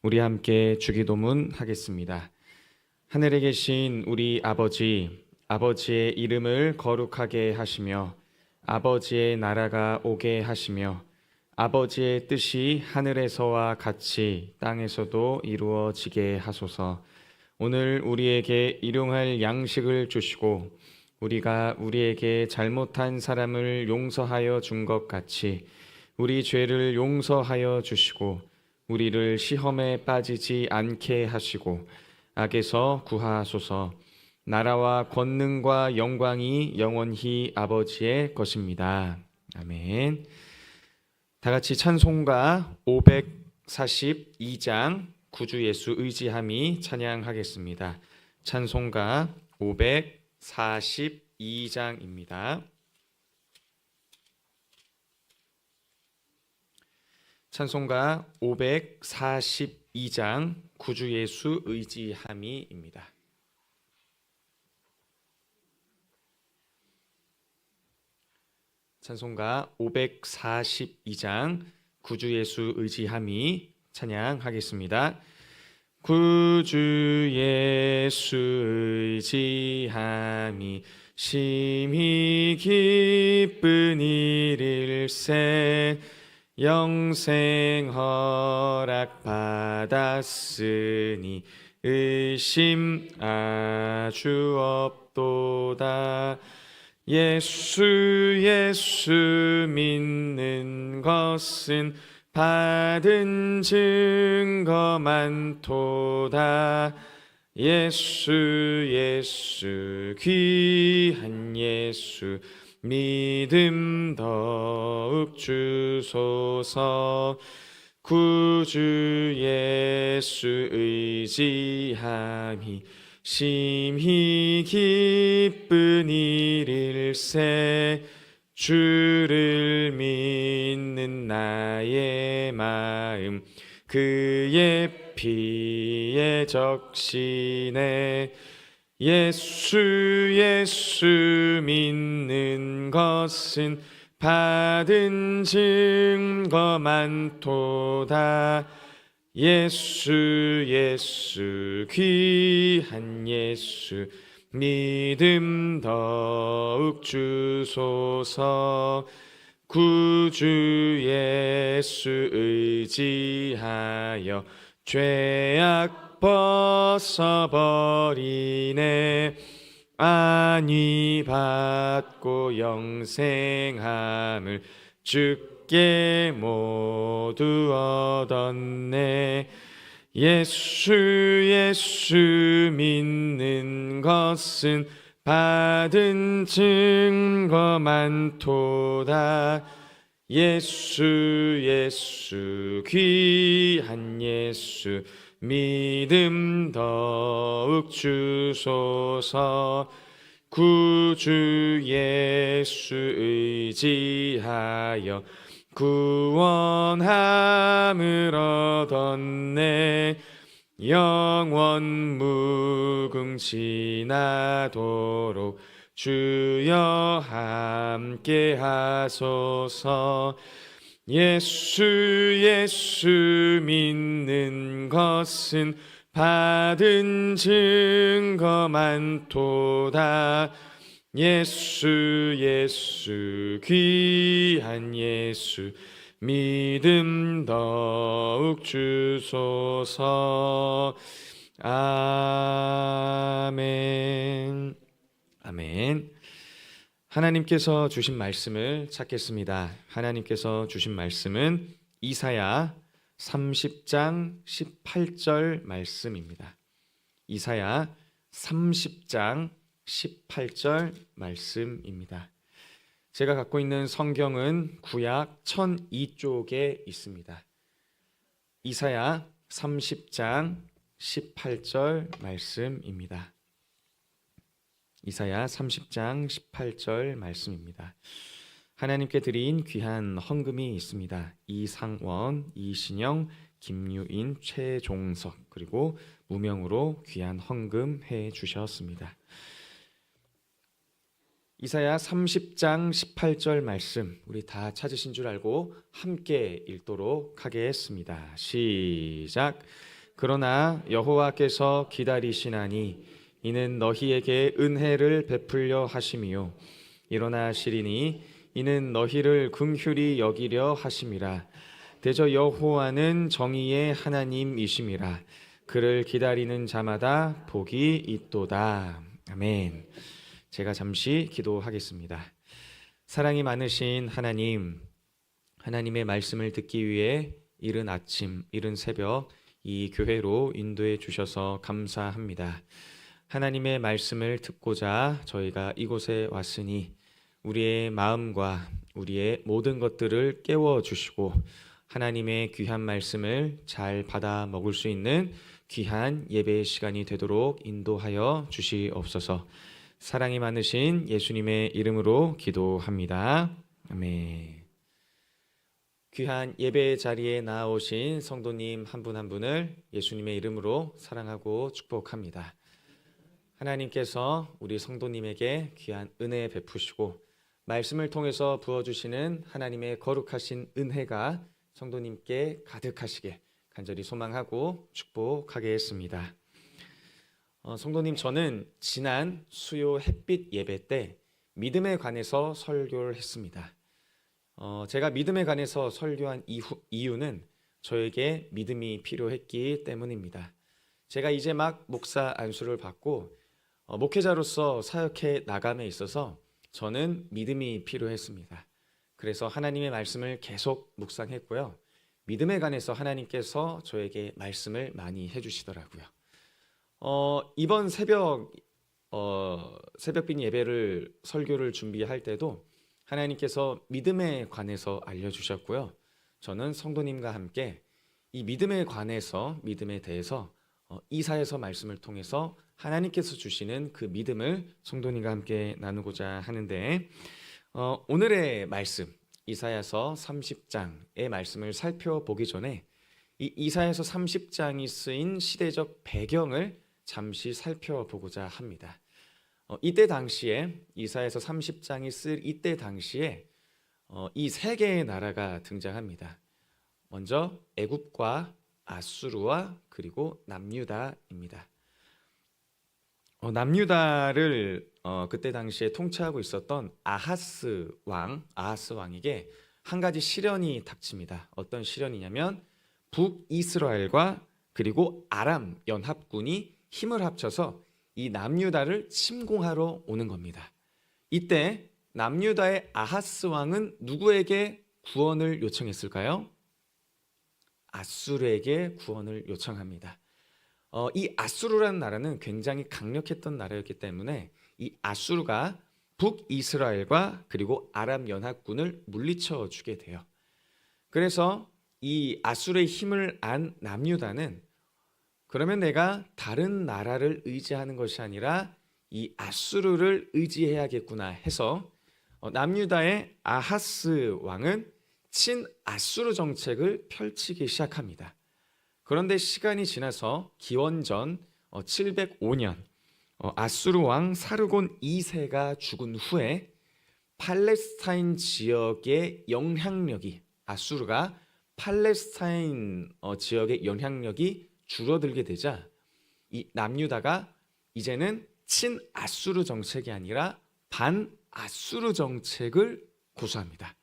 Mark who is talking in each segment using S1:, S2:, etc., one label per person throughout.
S1: 우리 함께 주기도문 하겠습니다. 하늘에 계신 우리 아버지, 아버지의 이름을 거룩하게 하시며 아버지의 나라가 오게 하시며 아버지의 뜻이 하늘에서와 같이 땅에서도 이루어지게 하소서. 오늘 우리에게 일용할 양식을 주시고 우리가 우리에게 잘못한 사람을 용서하여 준 것 같이 우리 죄를 용서하여 주시고 우리를 시험에 빠지지 않게 하시고 악에서 구하소서. 나라와 권능과 영광이 영원히 아버지의 것입니다. 아멘. 다 같이 찬송가 542장 구주 예수 의지함이 찬양하겠습니다. 찬송가 542장입니다. 찬송가 542장 구주 예수 의지함이입니다. 찬송가 542장 구주 예수 의지함이 찬양하겠습니다. 구주 예수 의지함이 심히 기쁜 일일세 영생 허락 받았으니 의심 아주 없도다. 예수 믿는 것은 받은 증거 많도다. 예수 귀한 예수 믿음 더욱 주소서. 구주 예수 의지함이 심히 기쁜 일일세 주를 믿는 나의 마음 그의 피에 적시네. 예수 믿는 것은 받은 증거 많도다. 예수 귀한 예수 믿음 더욱 주소서. 구주 예수 의지하여 죄악 벗어버리네. 안위 받고 영생함을 주께 모두 얻었네. 예수 믿는 것은 받은 증거 많도다. 예수 귀한 예수 믿음 더욱 주소서. 구주 예수 의지하여 구원함을 얻었네. 영원 무궁지나도록 주여 함께 하소서. 예수 믿는 것은 받은 증거 많도다. 예수 귀한 예수 믿음 더욱 주소서. 아멘. 아멘. 하나님께서 주신 말씀을 찾겠습니다. 하나님께서 주신 말씀은 이사야 30장 18절 말씀입니다. 이사야 30장 18절 말씀입니다. 제가 갖고 있는 성경은 구약 1002쪽에 있습니다. 이사야 30장 18절 말씀입니다. 이사야 30장 18절 말씀입니다. 하나님께 드린 귀한 헌금이 있습니다. 이상원, 이신영, 김유인, 최종석 그리고 무명으로 귀한 헌금 해 주셨습니다. 이사야 30장 18절 말씀 우리 다 찾으신 줄 알고 함께 읽도록 하겠습니다. 시작. 그러나 여호와께서 기다리시나니 이는 너희에게 은혜를 베풀려 하심이요 일어나시리니 이는 너희를 긍휼히 여기려 하심이라. 대저 여호와는 정의의 하나님이심이라. 그를 기다리는 자마다 복이 있도다. 아멘. 제가 잠시 기도하겠습니다. 사랑이 많으신 하나님, 하나님의 말씀을 듣기 위해 이른 아침, 이른 새벽 이 교회로 인도해 주셔서 감사합니다. 하나님의 말씀을 듣고자 저희가 이곳에 왔으니 우리의 마음과 우리의 모든 것들을 깨워 주시고 하나님의 귀한 말씀을 잘 받아 먹을 수 있는 귀한 예배의 시간이 되도록 인도하여 주시옵소서. 사랑이 많으신 예수님의 이름으로 기도합니다. 아멘. 귀한 예배 자리에 나오신 성도님 한 분 한 분을 예수님의 이름으로 사랑하고 축복합니다. 하나님께서 우리 성도님에게 귀한 은혜 베푸시고 말씀을 통해서 부어주시는 하나님의 거룩하신 은혜가 성도님께 가득하시게 간절히 소망하고 축복하겠습니다. 성도님, 저는 지난 수요 햇빛 예배 때 믿음에 관해서 설교를 했습니다. 제가 믿음에 관해서 설교한 이유는 저에게 믿음이 필요했기 때문입니다. 제가 이제 막 목사 안수를 받고 목회자로서 사역해 나감에 있어서 저는 믿음이 필요했습니다. 그래서 하나님의 말씀을 계속 묵상했고요. 믿음에 관해서 하나님께서 저에게 말씀을 많이 해주시더라고요. 이번 새벽빈 예배를 설교를 준비할 때도 하나님께서 믿음에 관해서 알려주셨고요. 저는 성도님과 함께 이 믿음에 관해서 믿음에 대해서 이사야서 말씀을 통해서 하나님께서 주시는 그 믿음을 성도님과 함께 나누고자 하는데 오늘의 말씀 이사야서 30장의 말씀을 살펴보기 전에 이 이사야서 30장이 쓰인 시대적 배경을 잠시 살펴보고자 합니다. 이때 당시에 이사야서 30장이 쓸 이때 당시에 이 세 개의 나라가 등장합니다. 먼저 애굽과 아수르와 그리고 남유다입니다. 남유다를 그때 당시에 통치하고 있었던 아하스 왕에게 한 가지 시련이 닥칩니다. 어떤 시련이냐면 북이스라엘과 그리고 아람 연합군이 힘을 합쳐서 이 남유다를 침공하러 오는 겁니다. 이때 남유다의 아하스 왕은 누구에게 구원을 요청했을까요? 아수르에게 구원을 요청합니다. 이 아수르라는 나라는 굉장히 강력했던 나라였기 때문에 이 아수르가 북이스라엘과 그리고 아람 연합군을 물리쳐 주게 돼요. 그래서 이 아수르의 힘을 안 남유다는 그러면 내가 다른 나라를 의지하는 것이 아니라 이 아수르를 의지해야겠구나 해서 남유다의 아하스 왕은 친아수르 정책을 펼치기 시작합니다. 그런데 시간이 지나서 기원전 705년 아수르 왕 사르곤 2세가 죽은 후에 팔레스타인 지역의 영향력이 아수르가 팔레스타인 지역의 영향력이 줄어들게 되자 이 남유다가 이제는 친아수르 정책이 아니라 반아수르 정책을 고수합니다.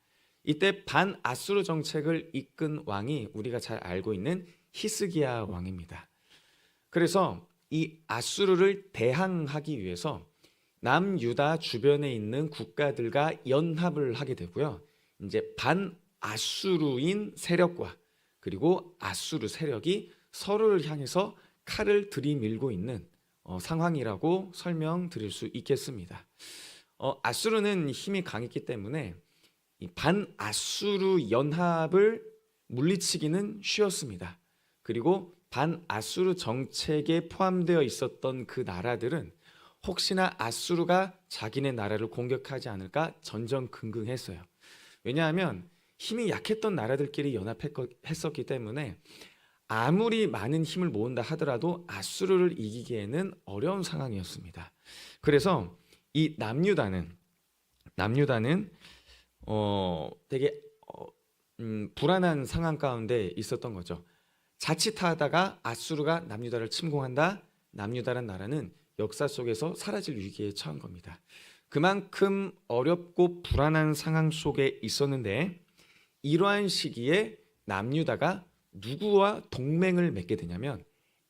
S1: 이때 반아수르 정책을 이끈 왕이 우리가 잘 알고 있는 히스기야 왕입니다. 그래서 이 아수르를 대항하기 위해서 남유다 주변에 있는 국가들과 연합을 하게 되고요. 이제 반아수르인 세력과 그리고 아수르 세력이 서로를 향해서 칼을 들이밀고 있는 상황이라고 설명드릴 수 있겠습니다. 아수르는 힘이 강했기 때문에 이 반아수르 연합을 물리치기는 쉬웠습니다. 그리고 반아수르 정책에 포함되어 있었던 그 나라들은 혹시나 아수르가 자기네 나라를 공격하지 않을까 전전긍긍했어요. 왜냐하면 힘이 약했던 나라들끼리 연합했었기 때문에 아무리 많은 힘을 모은다 하더라도 아수르를 이기기에는 어려운 상황이었습니다. 그래서 이 남유다는 되게 불안한 상황 가운데 있었던 거죠. 자칫하다가 아수르가 남유다를 침공한다. 남유다란 나라는 역사 속에서 사라질 위기에 처한 겁니다. 그만큼 어렵고 불안한 상황 속에 있었는데 이러한 시기에 남유다가 누구와 동맹을 맺게 되냐면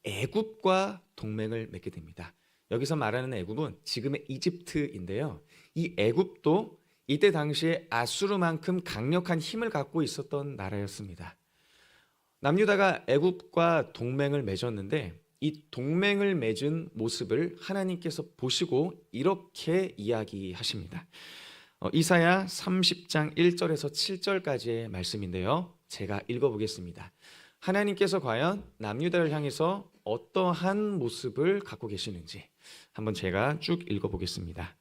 S1: 애굽과 동맹을 맺게 됩니다. 여기서 말하는 애굽은 지금의 이집트인데요. 이 애굽도 이때 당시에 아수르만큼 강력한 힘을 갖고 있었던 나라였습니다. 남유다가 애굽과 동맹을 맺었는데 이 동맹을 맺은 모습을 하나님께서 보시고 이렇게 이야기하십니다. 이사야 30장 1절에서 7절까지의 말씀인데요. 제가 읽어보겠습니다. 하나님께서 과연 남유다를 향해서 어떠한 모습을 갖고 계시는지 한번 제가 쭉 읽어보겠습니다.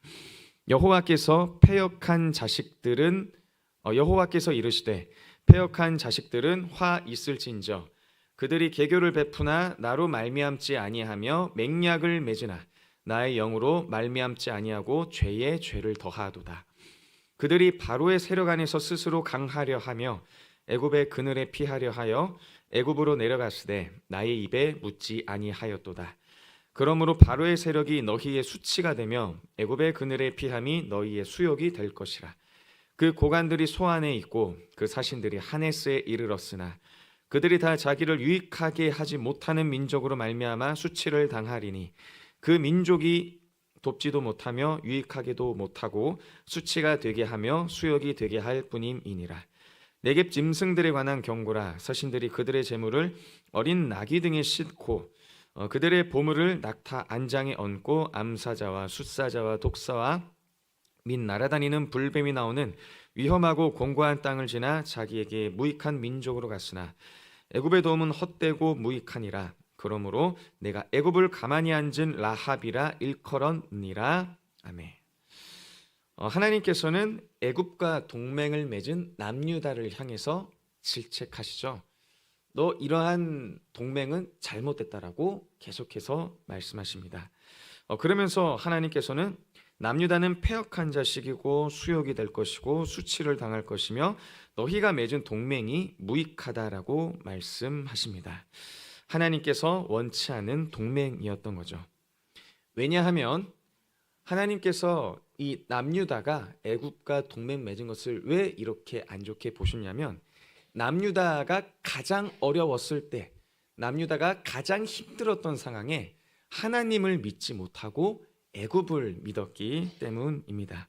S1: 여호와께서 이르시되 패역한 자식들은 화 있을진저 그들이 계교를 베푸나 나로 말미암지 아니하며 맹약을 맺으나 나의 영으로 말미암지 아니하고 죄에 죄를 더하도다. 그들이 바로의 세력 안에서 스스로 강하려 하며 애굽의 그늘에 피하려 하여 애굽으로 내려갔으되 나의 입에 묻지 아니하였도다. 그러므로 바로의 세력이 너희의 수치가 되며 애굽의 그늘에 피함이 너희의 수욕이 될 것이라. 그 고관들이 소안에 있고 그 사신들이 하네스에 이르렀으나 그들이 다 자기를 유익하게 하지 못하는 민족으로 말미암아 수치를 당하리니 그 민족이 돕지도 못하며 유익하게도 못하고 수치가 되게 하며 수욕이 되게 할 뿐임이니라. 네겝 짐승들에 관한 경고라. 서신들이 그들의 재물을 어린 나귀 등에 싣고 그들의 보물을 낙타 안장에 얹고 암사자와 숫사자와 독사와 및 날아다니는 불뱀이 나오는 위험하고 공고한 땅을 지나 자기에게 무익한 민족으로 갔으나 애굽의 도움은 헛되고 무익하니라. 그러므로 내가 애굽을 가만히 앉은 라합이라 일컬었니라. 아멘. 하나님께서는 애굽과 동맹을 맺은 남유다를 향해서 질책하시죠. 너 이러한 동맹은 잘못됐다라고 계속해서 말씀하십니다. 그러면서 하나님께서는 남유다는 패역한 자식이고 수욕이 될 것이고 수치를 당할 것이며 너희가 맺은 동맹이 무익하다라고 말씀하십니다. 하나님께서 원치 않은 동맹이었던 거죠. 왜냐하면 하나님께서 이 남유다가 애굽과 동맹 맺은 것을 왜 이렇게 안 좋게 보셨냐면 남유다가 가장 어려웠을 때, 남유다가 가장 힘들었던 상황에 하나님을 믿지 못하고 애굽을 믿었기 때문입니다.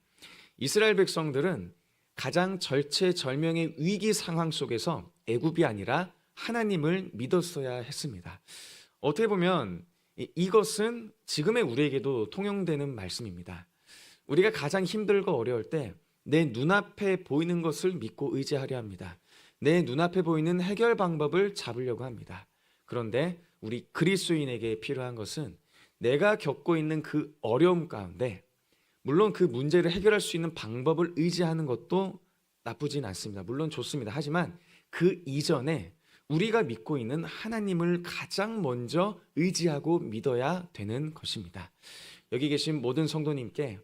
S1: 이스라엘 백성들은 가장 절체절명의 위기 상황 속에서 애굽이 아니라 하나님을 믿었어야 했습니다. 어떻게 보면 이것은 지금의 우리에게도 통용되는 말씀입니다. 우리가 가장 힘들고 어려울 때 내 눈앞에 보이는 것을 믿고 의지하려 합니다. 내 눈앞에 보이는 해결 방법을 잡으려고 합니다. 그런데 우리 그리스도인에게 필요한 것은 내가 겪고 있는 그 어려움 가운데 물론 그 문제를 해결할 수 있는 방법을 의지하는 것도 나쁘진 않습니다. 물론 좋습니다. 하지만 그 이전에 우리가 믿고 있는 하나님을 가장 먼저 의지하고 믿어야 되는 것입니다. 여기 계신 모든 성도님께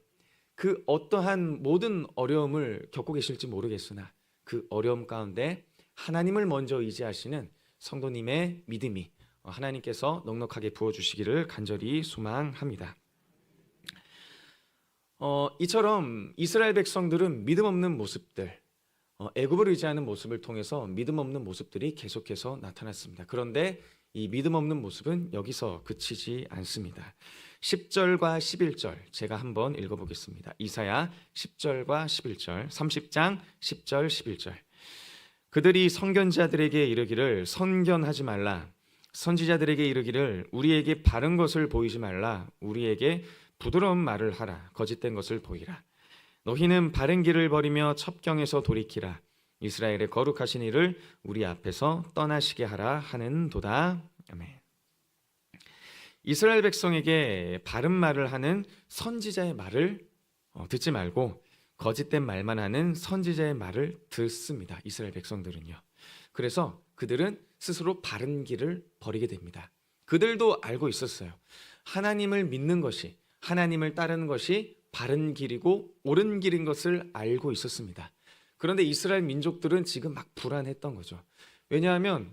S1: 그 어떠한 모든 어려움을 겪고 계실지 모르겠으나 그 어려움 가운데 하나님을 먼저 의지하시는 성도님의 믿음이 하나님께서 넉넉하게 부어주시기를 간절히 소망합니다. 이처럼 이스라엘 백성들은 믿음 없는 모습들, 애굽을 의지하는 모습을 통해서 믿음 없는 모습들이 계속해서 나타났습니다. 그런데 이 믿음 없는 모습은 여기서 그치지 않습니다. 10절과 11절 제가 한번 읽어보겠습니다. 이사야 10절과 11절 30장 10절 11절 그들이 선견자들에게 이르기를 선견하지 말라 선지자들에게 이르기를 우리에게 바른 것을 보이지 말라 우리에게 부드러운 말을 하라 거짓된 것을 보이라 너희는 바른 길을 버리며 첩경에서 돌이키라 이스라엘의 거룩하신 이를 우리 앞에서 떠나시게 하라 하는도다. 아멘. 이스라엘 백성에게 바른 말을 하는 선지자의 말을 듣지 말고 거짓된 말만 하는 선지자의 말을 듣습니다. 이스라엘 백성들은요. 그래서 그들은 스스로 바른 길을 버리게 됩니다. 그들도 알고 있었어요. 하나님을 믿는 것이, 하나님을 따르는 것이 바른 길이고 옳은 길인 것을 알고 있었습니다. 그런데 이스라엘 민족들은 지금 막 불안했던 거죠. 왜냐하면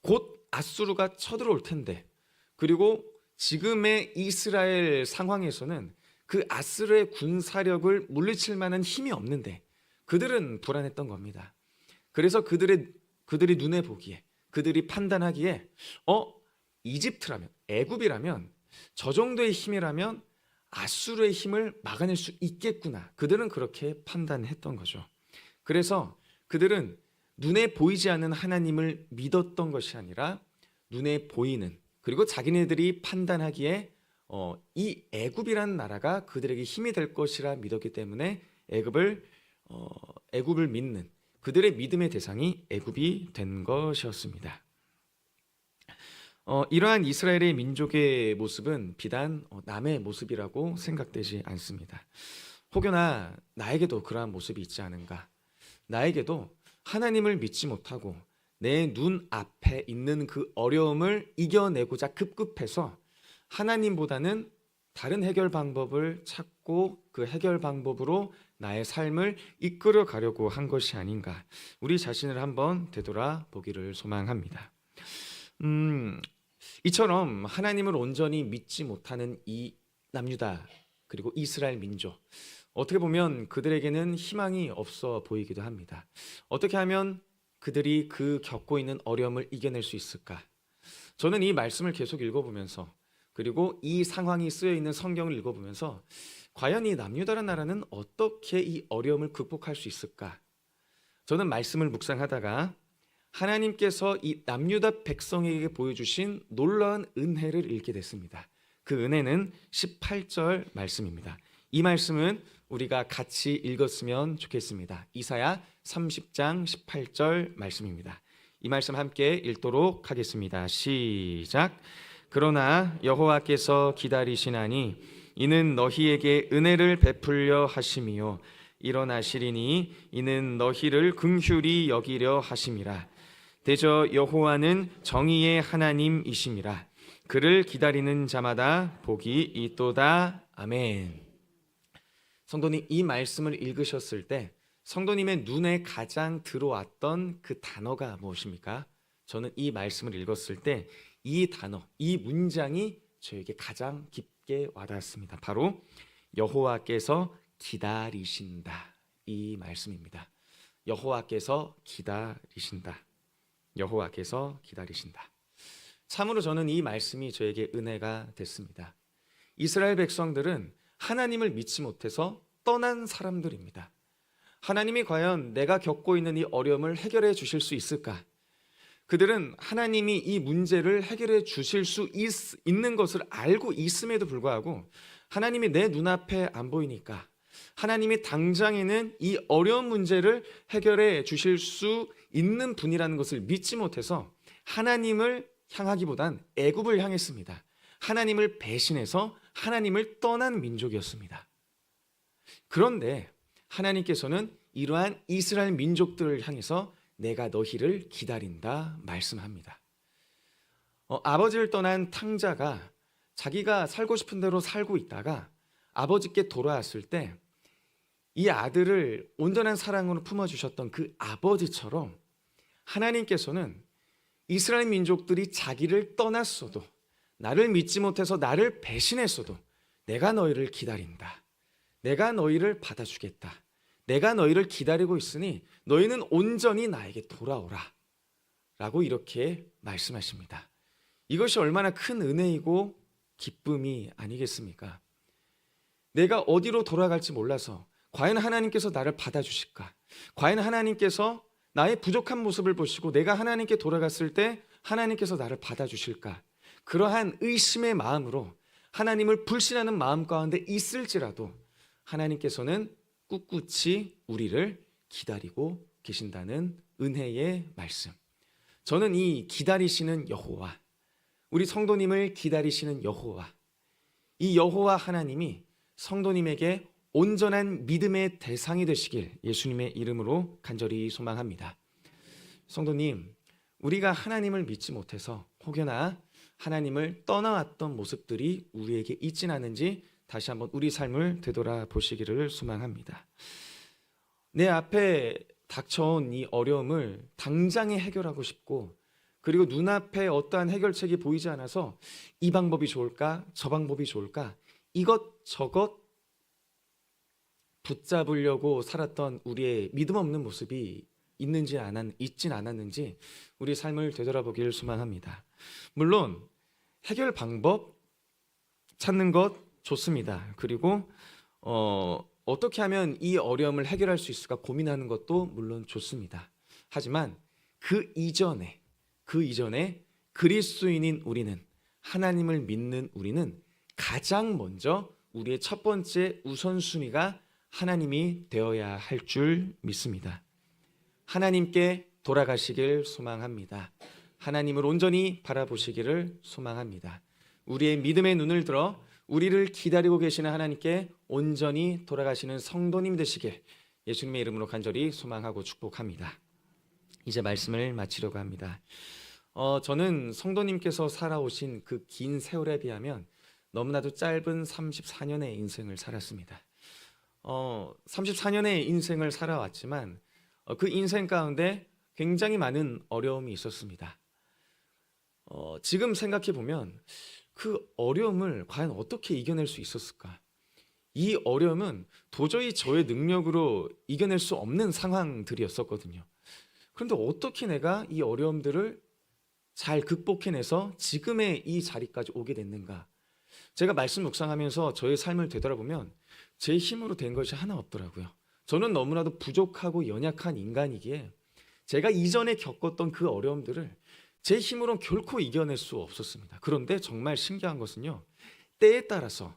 S1: 곧 아수르가 쳐들어올 텐데, 그리고 지금의 이스라엘 상황에서는 그 아수르의 군사력을 물리칠 만한 힘이 없는데 그들은 불안했던 겁니다. 그래서 그들이 눈에 보기에, 그들이 판단하기에 이집트라면, 애굽이라면, 저 정도의 힘이라면 아수르의 힘을 막아낼 수 있겠구나. 그들은 그렇게 판단했던 거죠. 그래서 그들은 눈에 보이지 않는 하나님을 믿었던 것이 아니라 눈에 보이는, 그리고 자기네들이 판단하기에 이 애굽이라는 나라가 그들에게 힘이 될 것이라 믿었기 때문에 애굽을 믿는, 그들의 믿음의 대상이 애굽이 된 것이었습니다. 이러한 이스라엘의 민족의 모습은 비단 남의 모습이라고 생각되지 않습니다. 혹여나 나에게도 그러한 모습이 있지 않은가? 나에게도 하나님을 믿지 못하고 내 눈 앞에 있는 그 어려움을 이겨내고자 급급해서 하나님보다는 다른 해결 방법을 찾고 그 해결 방법으로 나의 삶을 이끌어 가려고 한 것이 아닌가, 우리 자신을 한번 되돌아보기를 소망합니다. 이처럼 하나님을 온전히 믿지 못하는 이 남유다 그리고 이스라엘 민족, 어떻게 보면 그들에게는 희망이 없어 보이기도 합니다. 어떻게 하면 그들이 그 겪고 있는 어려움을 이겨낼 수 있을까? 저는 이 말씀을 계속 읽어보면서, 그리고 이 상황이 쓰여 있는 성경을 읽어보면서 과연 이 남유다라는 나라는 어떻게 이 어려움을 극복할 수 있을까? 저는 말씀을 묵상하다가 하나님께서 이 남유다 백성에게 보여주신 놀라운 은혜를 읽게 됐습니다. 그 은혜는 18절 말씀입니다. 이 말씀은 우리가 같이 읽었으면 좋겠습니다. 이사야 30장 18절 말씀입니다. 이 말씀 함께 읽도록 하겠습니다. 시작. 그러나 여호와께서 기다리시나니 이는 너희에게 은혜를 베풀려 하심이요 일어나시리니 이는 너희를 긍휼히 여기려 하심이라. 대저 여호와는 정의의 하나님이심이라. 그를 기다리는 자마다 복이 있도다. 아멘. 성도님, 이 말씀을 읽으셨을 때 성도님의 눈에 가장 들어왔던 그 단어가 무엇입니까? 저는 이 말씀을 읽었을 때 이 단어, 이 문장이 저에게 가장 깊게 와닿았습니다. 바로 여호와께서 기다리신다, 이 말씀입니다. 여호와께서 기다리신다. 여호와께서 기다리신다. 참으로 저는 이 말씀이 저에게 은혜가 됐습니다. 이스라엘 백성들은 하나님을 믿지 못해서 떠난 사람들입니다. 하나님이 과연 내가 겪고 있는 이 어려움을 해결해 주실 수 있을까? 그들은 하나님이 이 문제를 해결해 주실 수 있는 것을 알고 있음에도 불구하고 하나님이 내 눈앞에 안 보이니까, 하나님이 당장에는 이 어려운 문제를 해결해 주실 수 있는 분이라는 것을 믿지 못해서 하나님을 향하기보단 애굽을 향했습니다. 하나님을 배신해서 하나님을 떠난 민족이었습니다. 그런데 하나님께서는 이러한 이스라엘 민족들을 향해서 내가 너희를 기다린다 말씀합니다. 아버지를 떠난 탕자가 자기가 살고 싶은 대로 살고 있다가 아버지께 돌아왔을 때 이 아들을 온전한 사랑으로 품어주셨던 그 아버지처럼 하나님께서는 이스라엘 민족들이 자기를 떠났어도, 나를 믿지 못해서 나를 배신했어도 내가 너희를 기다린다. 내가 너희를 받아주겠다. 내가 너희를 기다리고 있으니 너희는 온전히 나에게 돌아오라. 라고 이렇게 말씀하십니다. 이것이 얼마나 큰 은혜이고 기쁨이 아니겠습니까? 내가 어디로 돌아갈지 몰라서 과연 하나님께서 나를 받아주실까? 과연 하나님께서 나의 부족한 모습을 보시고 내가 하나님께 돌아갔을 때 하나님께서 나를 받아주실까? 그러한 의심의 마음으로 하나님을 불신하는 마음 가운데 있을지라도 하나님께서는 꿋꿋이 우리를 기다리고 계신다는 은혜의 말씀. 저는 이 기다리시는 여호와, 우리 성도님을 기다리시는 여호와, 이 여호와 하나님이 성도님에게 온전한 믿음의 대상이 되시길 예수님의 이름으로 간절히 소망합니다. 성도님, 우리가 하나님을 믿지 못해서 혹여나 하나님을 떠나왔던 모습들이 우리에게 있진 않은지 다시 한번 우리 삶을 되돌아보시기를 소망합니다. 내 앞에 닥쳐온 이 어려움을 당장에 해결하고 싶고 그리고 눈앞에 어떠한 해결책이 보이지 않아서 이 방법이 좋을까? 저 방법이 좋을까? 이것저것 붙잡으려고 살았던 우리의 믿음 없는 모습이 있진 않았는지 우리 삶을 되돌아보기를 소망합니다. 물론 해결 방법 찾는 것 좋습니다. 그리고 어떻게 하면 이 어려움을 해결할 수 있을까 고민하는 것도 물론 좋습니다. 하지만 그 이전에 그리스도인인 우리는, 하나님을 믿는 우리는 가장 먼저 우리의 첫 번째 우선순위가 하나님이 되어야 할 줄 믿습니다. 하나님께 돌아가시길 소망합니다. 하나님을 온전히 바라보시기를 소망합니다. 우리의 믿음의 눈을 들어 우리를 기다리고 계시는 하나님께 온전히 돌아가시는 성도님 되시길 예수님의 이름으로 간절히 소망하고 축복합니다. 이제 말씀을 마치려고 합니다. 저는 성도님께서 살아오신 그 긴 세월에 비하면 너무나도 짧은 34년의 인생을 살았습니다. 34년의 인생을 살아왔지만 그 인생 가운데 굉장히 많은 어려움이 있었습니다. 지금 생각해 보면 그 어려움을 과연 어떻게 이겨낼 수 있었을까? 이 어려움은 도저히 저의 능력으로 이겨낼 수 없는 상황들이었었거든요. 그런데 어떻게 내가 이 어려움들을 잘 극복해내서 지금의 이 자리까지 오게 됐는가? 제가 말씀 묵상하면서 저의 삶을 되돌아보면 제 힘으로 된 것이 하나 없더라고요. 저는 너무나도 부족하고 연약한 인간이기에 제가 이전에 겪었던 그 어려움들을 제 힘으로는 결코 이겨낼 수 없었습니다. 그런데 정말 신기한 것은요, 때에 따라서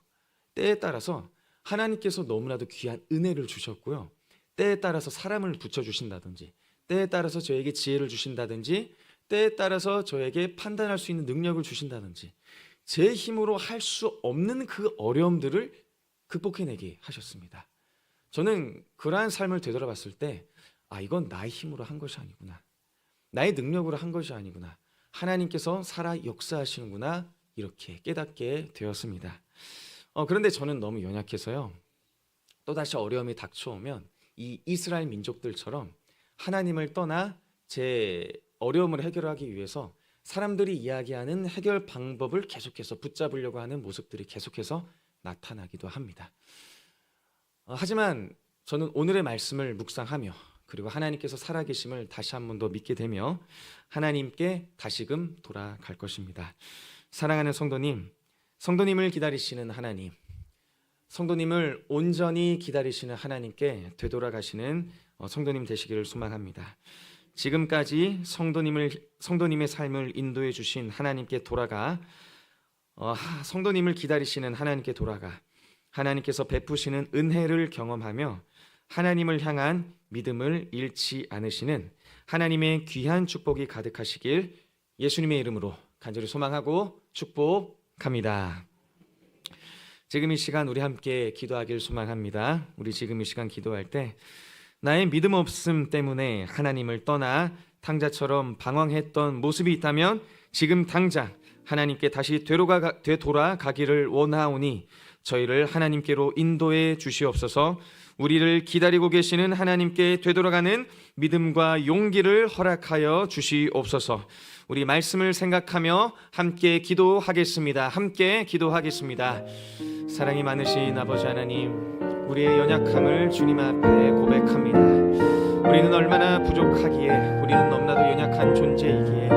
S1: 하나님께서 너무나도 귀한 은혜를 주셨고요, 때에 따라서 사람을 붙여주신다든지, 때에 따라서 저에게 지혜를 주신다든지, 때에 따라서 저에게 판단할 수 있는 능력을 주신다든지, 제 힘으로 할 수 없는 그 어려움들을 극복해내게 하셨습니다. 저는 그러한 삶을 되돌아봤을 때 이건 나의 힘으로 한 것이 아니구나, 나의 능력으로 한 것이 아니구나, 하나님께서 살아 역사하시는구나, 이렇게 깨닫게 되었습니다. 그런데 저는 너무 연약해서요, 또다시 어려움이 닥쳐오면 이 이스라엘 민족들처럼 하나님을 떠나 제 어려움을 해결하기 위해서 사람들이 이야기하는 해결 방법을 계속해서 붙잡으려고 하는 모습들이 계속해서 나타나기도 합니다. 하지만 저는 오늘의 말씀을 묵상하며 그리고 하나님께서 살아계심을 다시 한 번 더 믿게 되며 하나님께 다시금 돌아갈 것입니다. 사랑하는 성도님을 기다리시는 하나님, 성도님을 온전히 기다리시는 하나님께 되돌아가시는 성도님 되시기를 소망합니다. 지금까지 성도님의 삶을 인도해 주신 하나님께 돌아가, 성도님을 기다리시는 하나님께 돌아가 하나님께서 베푸시는 은혜를 경험하며 하나님을 향한 믿음을 잃지 않으시는 하나님의 귀한 축복이 가득하시길 예수님의 이름으로 간절히 소망하고 축복합니다. 지금 이 시간 우리 함께 기도하길 소망합니다. 우리 지금 이 시간 기도할 때 나의 믿음 없음 때문에 하나님을 떠나 탕자처럼 방황했던 모습이 있다면 지금 당장 하나님께 다시 되돌아가기를 원하오니 저희를 하나님께로 인도해 주시옵소서. 우리를 기다리고 계시는 하나님께 되돌아가는 믿음과 용기를 허락하여 주시옵소서. 우리 말씀을 생각하며 함께 기도하겠습니다. 사랑이 많으신 아버지 하나님, 우리의 연약함을 주님 앞에 고백합니다. 우리는 얼마나 부족하기에, 우리는 너무나도 연약한 존재이기에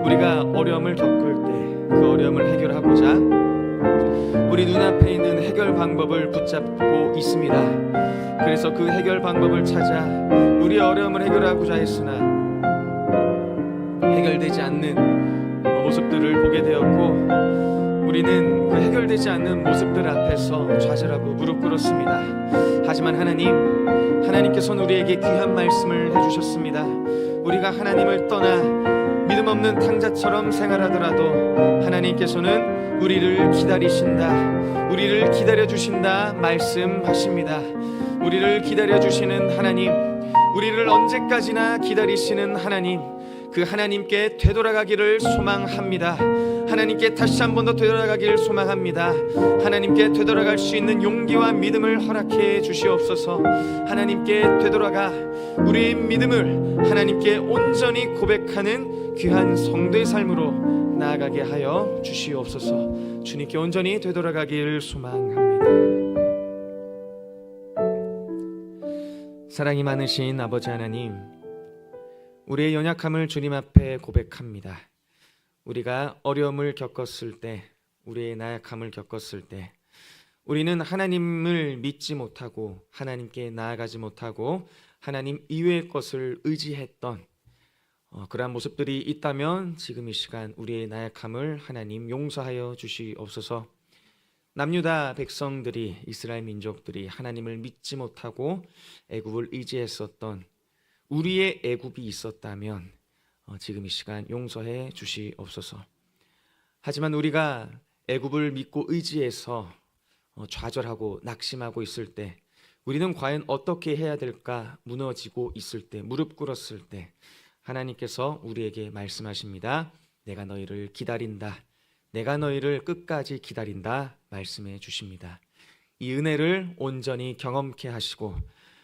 S1: 우리가 어려움을 겪을 때 그 어려움을 해결하고자 우리 눈앞에 있는 해결 방법을 붙잡고 있습니다. 그래서 그 해결 방법을 찾아 우리의 어려움을 해결하고자 했으나 해결되지 않는 모습들을 보게 되었고 우리는 그 해결되지 않는 모습들 앞에서 좌절하고 무릎 꿇었습니다. 하지만 하나님께서는 우리에게 귀한 말씀을 해주셨습니다. 우리가 하나님을 떠나 믿음 없는 탕자처럼 생활하더라도 하나님께서는 우리를 기다리신다, 우리를 기다려주신다 말씀하십니다. 우리를 기다려주시는 하나님, 우리를 언제까지나 기다리시는 하나님, 그 하나님께 되돌아가기를 소망합니다. 하나님께 다시 한 번 더 되돌아가기를 소망합니다. 하나님께 되돌아갈 수 있는 용기와 믿음을 허락해 주시옵소서. 하나님께 되돌아가 우리의 믿음을 하나님께 온전히 고백하는 귀한 성도의 삶으로 나아가게 하여 주시옵소서. 주님께 온전히 되돌아가기를 소망합니다. 사랑이 많으신 아버지 하나님, 우리의 연약함을 주님 앞에 고백합니다. 우리가 어려움을 겪었을 때, 우리의 나약함을 겪었을 때, 우리는 하나님을 믿지 못하고 하나님께 나아가지 못하고 하나님 이외의 것을 의지했던 그러한 모습들이 있다면 지금 이 시간 우리의 나약함을 하나님 용서하여 주시옵소서. 남유다 백성들이, 이스라엘 민족들이 하나님을 믿지 못하고 애굽을 의지했었던 우리의 애굽이 있었다면 지금 이 시간 용서해 주시옵소서. 하지만 우리가 애굽을 믿고 의지해서 좌절하고 낙심하고 있을 때, 우리는 과연 어떻게 해야 될까 무너지고 있을 때, 무릎 꿇었을 때 하나님께서 우리에게 말씀하십니다. 내가 너희를 기다린다. 내가 너희를 끝까지 기다린다 말씀해 주십니다. 이 은혜를 온전히 경험케 하시고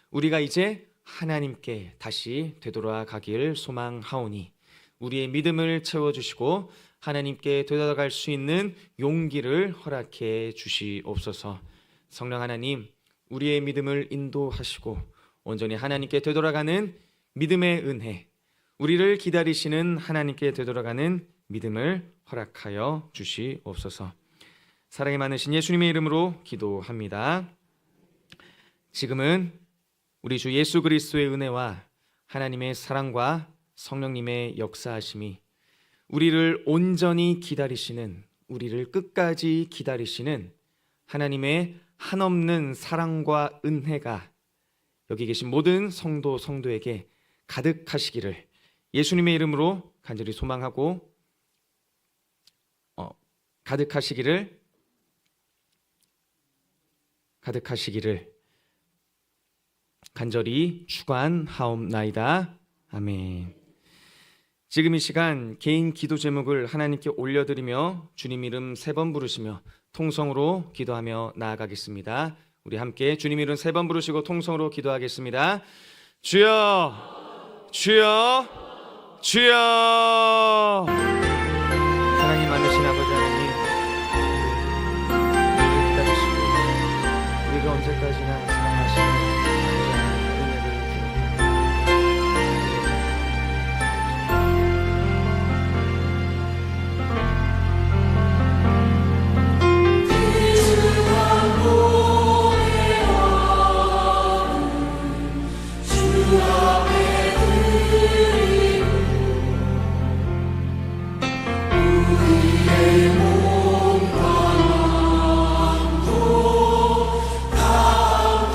S1: 우리가 이제 하나님께 다시 되돌아가길 소망하오니 우리의 믿음을 채워주시고 하나님께 되돌아갈 수 있는 용기를 허락해 주시옵소서. 성령 하나님, 우리의 믿음을 인도하시고 온전히 하나님께 되돌아가는 믿음의 은혜, 우리를 기다리시는 하나님께 되돌아가는 믿음을 허락하여 주시옵소서. 사랑이 많으신 예수님의 이름으로 기도합니다. 지금은 우리 주 예수 그리스도의 은혜와 하나님의 사랑과 성령님의 역사하심이 우리를 온전히 기다리시는, 우리를 끝까지 기다리시는 하나님의 한없는 사랑과 은혜가 여기 계신 모든 성도에게 가득하시기를 예수님의 이름으로 간절히 소망하고 가득하시기를 간절히 축원하옵나이다. 아멘. 지금 이 시간 개인 기도 제목을 하나님께 올려드리며 주님 이름 3번 부르시며 통성으로 기도하며 나아가겠습니다. 우리 함께 주님 이름 3번 부르시고 통성으로 기도하겠습니다. 주여, 주여, 주여. 사랑이 많으신 아버지 하나님, 우리를 기다리시고 우리가 언제까지나 사랑하시는
S2: 우리의 몸과 마음도 다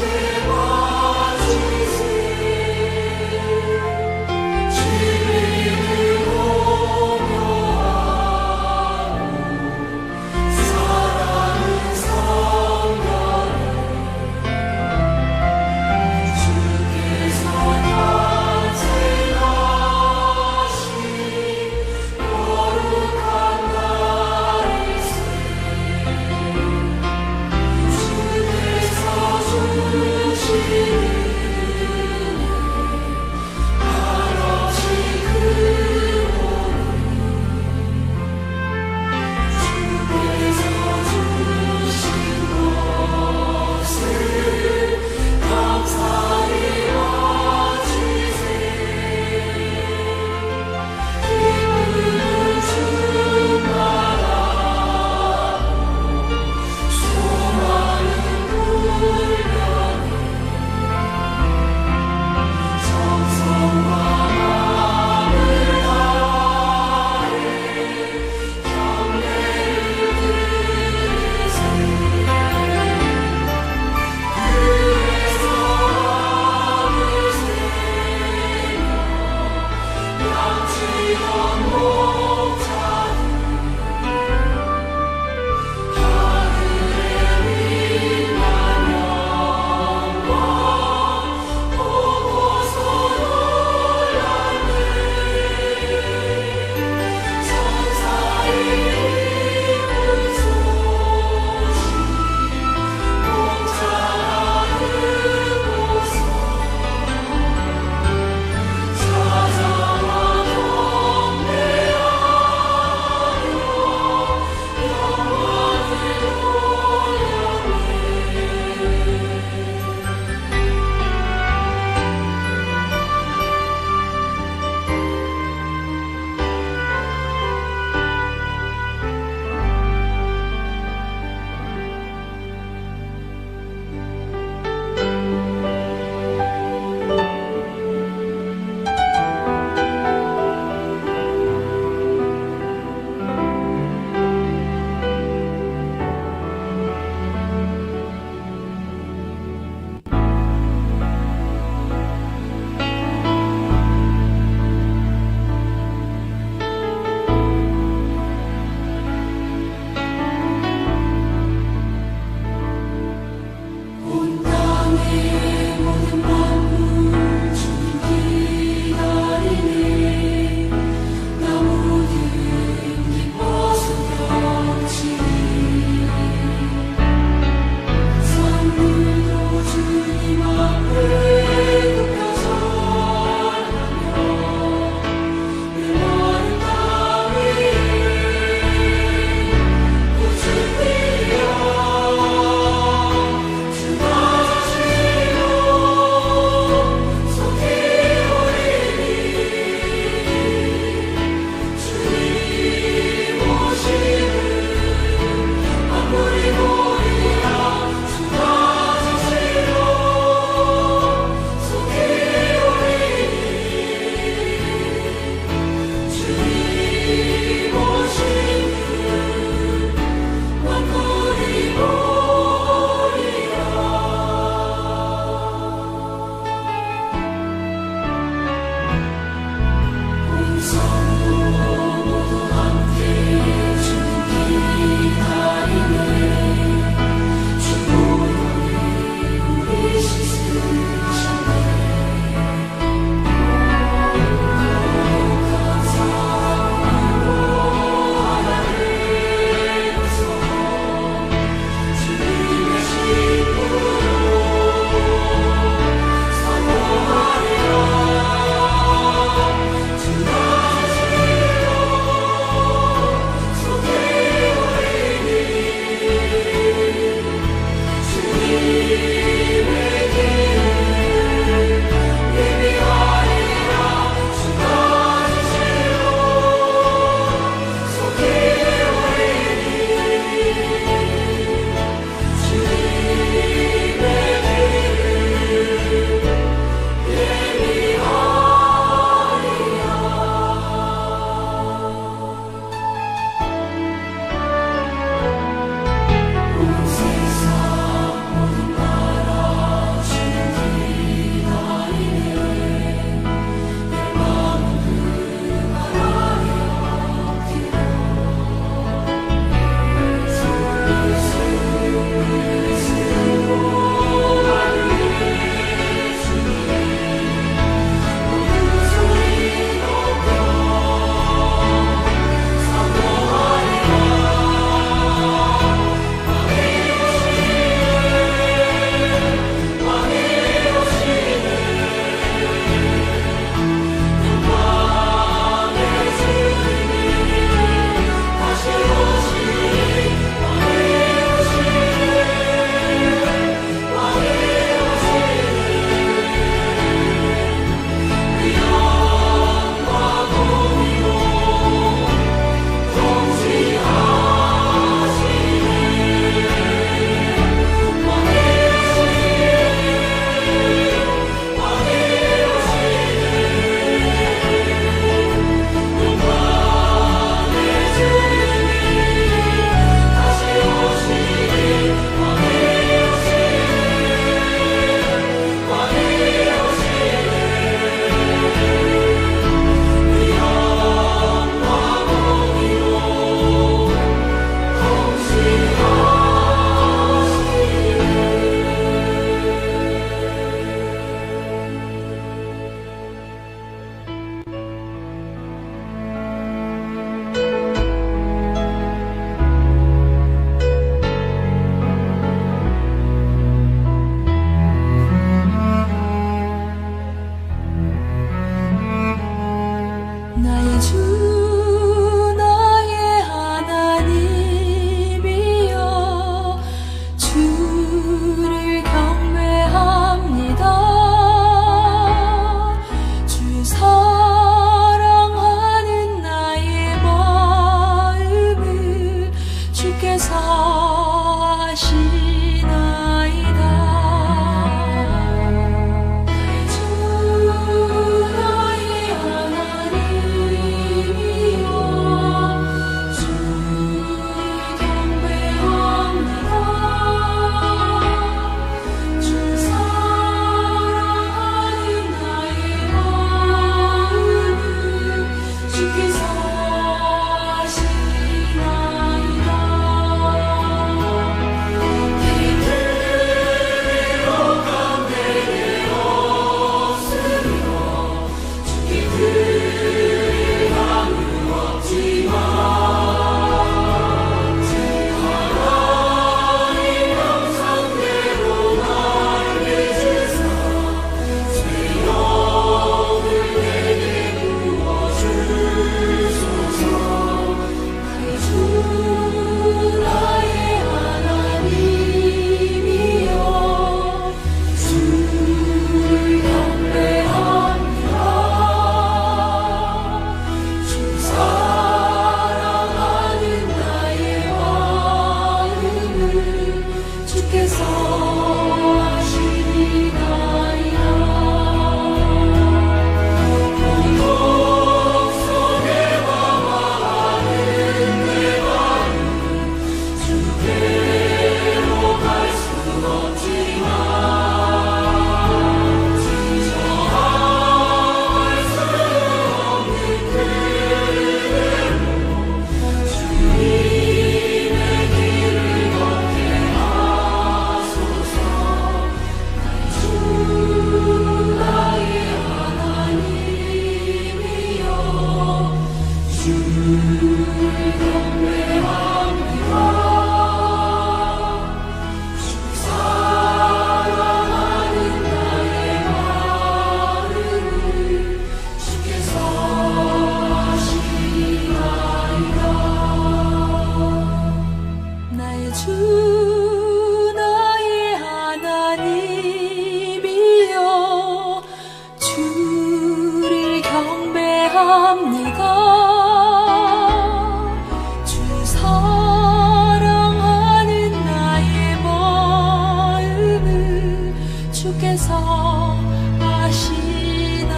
S2: 아시나이다.